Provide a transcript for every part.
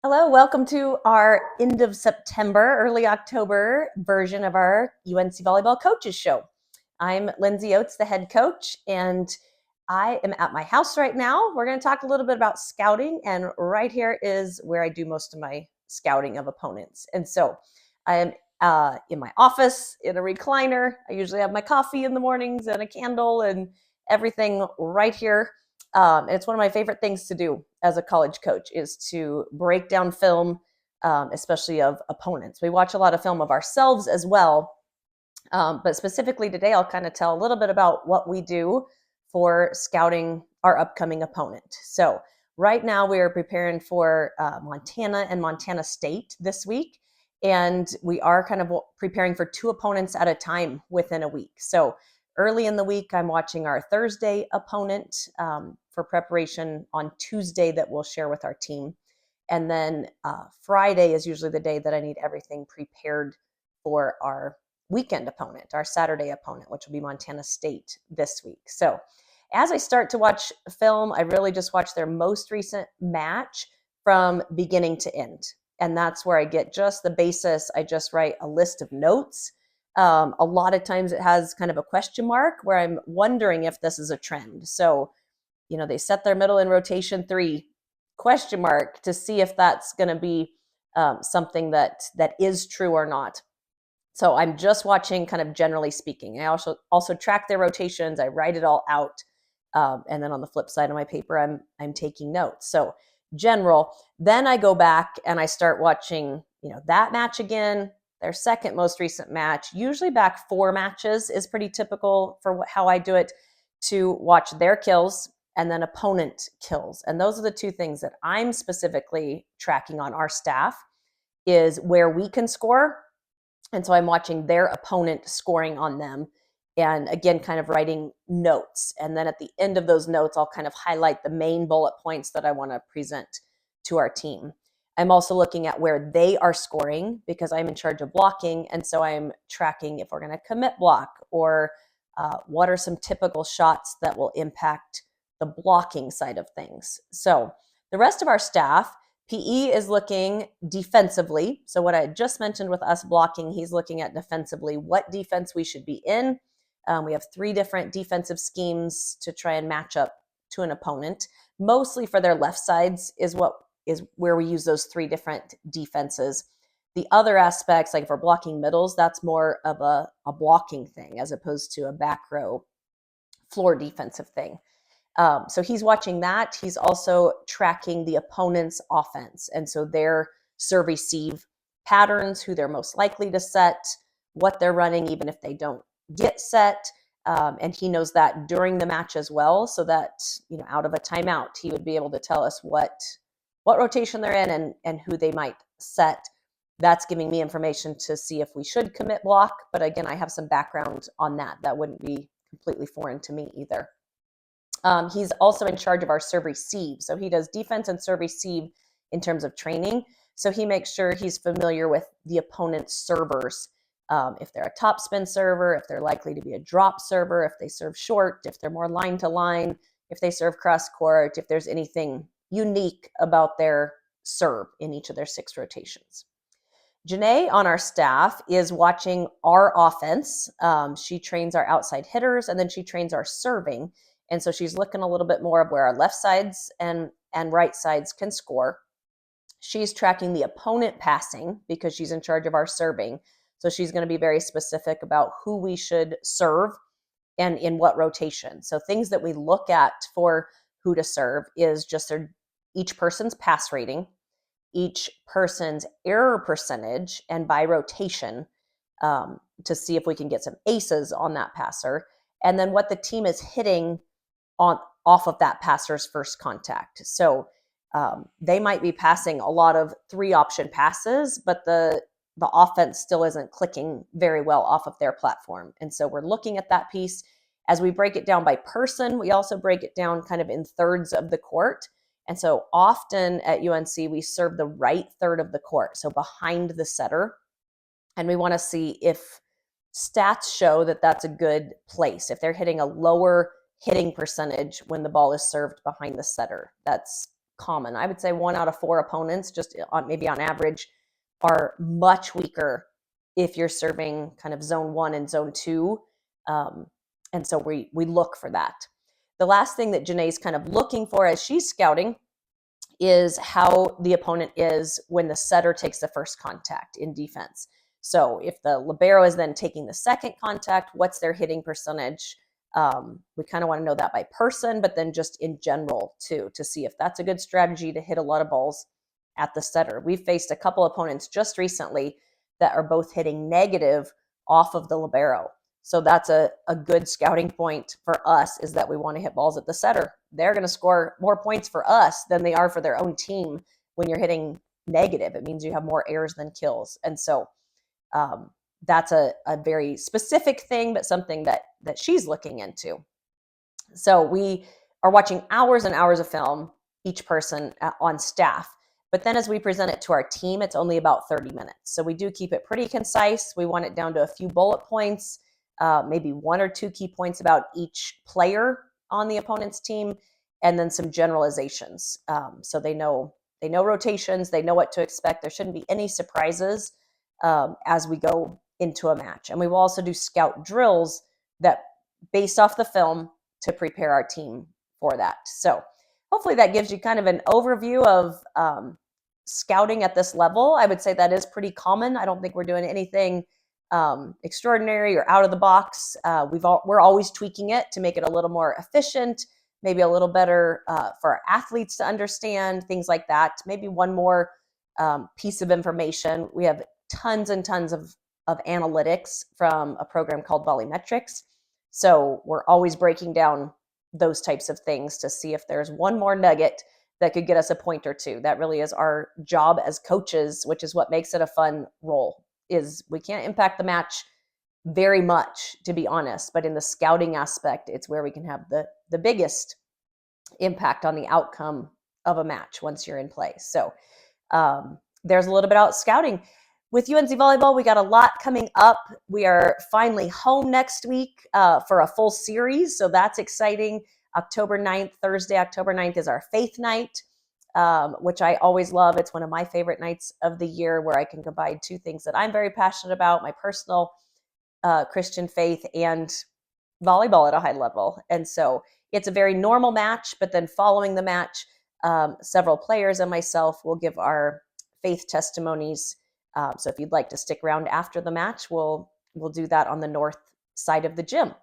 Hello, welcome to our end of September, early October version of our UNC Volleyball Coaches Show. I'm Lindsay Oates, the head coach, and I am at my house right now. We're going to talk a little bit about scouting, and right here is where I do most of my scouting of opponents. And so I am in my office in a recliner. I usually have my coffee in the mornings and a candle and everything right here. And it's one of my favorite things to do as a college coach is to break down film, especially of opponents. We watch a lot of film of ourselves as well. But specifically today, I'll kind of tell a little bit about what we do for scouting our upcoming opponent. So right now we are preparing for Montana and Montana State this week. And we are kind of preparing for two opponents at a time within a week. So early in the week, I'm watching our Thursday opponent for preparation on Tuesday that we'll share with our team. And then Friday is usually the day that I need everything prepared for our weekend opponent, our Saturday opponent, which will be Montana State this week. So as I start to watch film, I really just watch their most recent match from beginning to end. And that's where I get just the basis. I just write a list of notes. A lot of times it has kind of a question mark where I'm wondering if this is a trend. So, they set their middle in rotation 3 question mark to see if that's going to be something that is true or not. So I'm just watching kind of generally speaking. I also track their rotations. I write it all out. And then on the flip side of my paper, I'm taking notes. So general, then I go back and I start watching, that match again, their second most recent match, usually back 4 matches is pretty typical for how I do it, to watch their kills and then opponent kills. And those are the 2 things that I'm specifically tracking on our staff, is where we can score. And so I'm watching their opponent scoring on them. And again, kind of writing notes. And then at the end of those notes, I'll kind of highlight the main bullet points that I want to present to our team. I'm also looking at where they are scoring because I'm in charge of blocking. And so I'm tracking if we're going to commit block or what are some typical shots that will impact the blocking side of things. So the rest of our staff, PE is looking defensively. So what I just mentioned with us blocking, he's looking at defensively, what defense we should be in. We have 3 different defensive schemes to try and match up to an opponent. Mostly for their left sides is where we use those 3 different defenses. The other aspects, like if we're blocking middles, that's more of a blocking thing as opposed to a back row floor defensive thing. So he's watching that. He's also tracking the opponent's offense. And so their serve receive patterns, who they're most likely to set, what they're running, even if they don't get set. And he knows that during the match as well, so that, out of a timeout, he would be able to tell us what rotation they're in and who they might set. That's giving me information to see if we should commit block. But again, I have some background on that. That wouldn't be completely foreign to me either. He's also in charge of our serve receive. So he does defense and serve receive in terms of training. So he makes sure he's familiar with the opponent's servers. If they're a top spin server, if they're likely to be a drop server, if they serve short, if they're more line to line, if they serve cross court, if there's anything unique about their serve in each of their 6 rotations. Janae on our staff is watching our offense. She trains our outside hitters, and then she trains our serving. And so she's looking a little bit more of where our left sides and right sides can score. She's tracking the opponent passing because she's in charge of our serving. So she's going to be very specific about who we should serve and in what rotation. So things that we look at for who to serve is just each person's pass rating, each person's error percentage, and by rotation to see if we can get some aces on that passer, and then what the team is hitting off of that passer's first contact. So they might be passing a lot of 3 option passes, but the offense still isn't clicking very well off of their platform. And so we're looking at that piece. As we break it down by person, we also break it down kind of in thirds of the court. And so often at UNC, we serve the right third of the court, so behind the setter. And we want to see if stats show that that's a good place. If they're hitting a lower hitting percentage when the ball is served behind the setter, that's common. I would say 1 out of 4 opponents, just maybe on average, are much weaker if you're serving kind of zone 1 and zone 2. And so we look for that. The last thing that Janae's kind of looking for as she's scouting is how the opponent is when the setter takes the first contact in defense. So if the libero is then taking the second contact, what's their hitting percentage? We kind of want to know that by person, but then just in general too, to see if that's a good strategy to hit a lot of balls at the setter. We've faced a couple opponents just recently that are both hitting negative off of the libero. So that's a good scouting point for us, is that we want to hit balls at the setter. They're going to score more points for us than they are for their own team when you're hitting negative. It means you have more errors than kills. And so that's a very specific thing, but something that she's looking into. So we are watching hours and hours of film, each person on staff. But then as we present it to our team, it's only about 30 minutes. So we do keep it pretty concise. We want it down to a few bullet points, maybe 1 or 2 key points about each player on the opponent's team, and then some generalizations. So they know rotations, they know what to expect. There shouldn't be any surprises as we go into a match. And we will also do scout drills that based off the film to prepare our team for that. So hopefully that gives you kind of an overview of scouting at this level. I would say that is pretty common. I don't think we're doing anything extraordinary or out of the box. We're always tweaking it to make it a little more efficient, maybe a little better for our athletes to understand, things like that. Maybe one more piece of information. We have tons and tons of analytics from a program called Volleymetrics. So we're always breaking down those types of things to see if there's one more nugget that could get us a point or two. That really is our job as coaches, which is what makes it a fun role. Is we can't impact the match very much, to be honest, but in the scouting aspect, it's where we can have the biggest impact on the outcome of a match once you're in play. So there's a little bit about scouting. With UNC Volleyball, we got a lot coming up. We are finally home next week for a full series, so that's exciting. October 9th, Thursday, October 9th is our Faith Night, which I always love. It's one of my favorite nights of the year, where I can combine 2 things that I'm very passionate about, my personal Christian faith and volleyball at a high level. And so it's a very normal match, but then following the match, several players and myself will give our faith testimonies. So if you'd like to stick around after the match, we'll do that on the north side of the gym.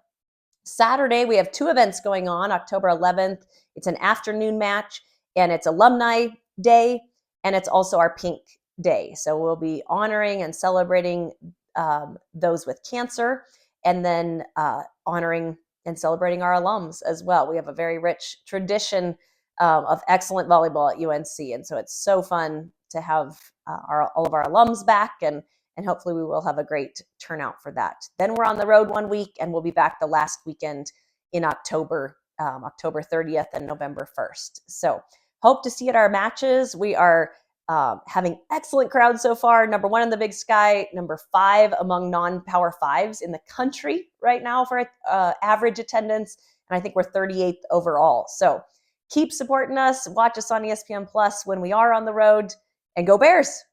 Saturday, we have 2 events going on. October 11th, it's an afternoon match, and it's Alumni Day, and it's also our Pink Day. So we'll be honoring and celebrating those with cancer, and then honoring and celebrating our alums as well. We have a very rich tradition of excellent volleyball at UNC, and so it's so fun to have all of our alums back, and hopefully we will have a great turnout for that. Then we're on the road 1 week, and we'll be back the last weekend in October, October 30th and November 1st. So hope to see you at our matches. We are having excellent crowds so far. Number 1 in the Big Sky, number 5 among non-Power 5s in the country right now for average attendance, and I think we're 38th overall. So keep supporting us. Watch us on ESPN Plus when we are on the road, and go Bears!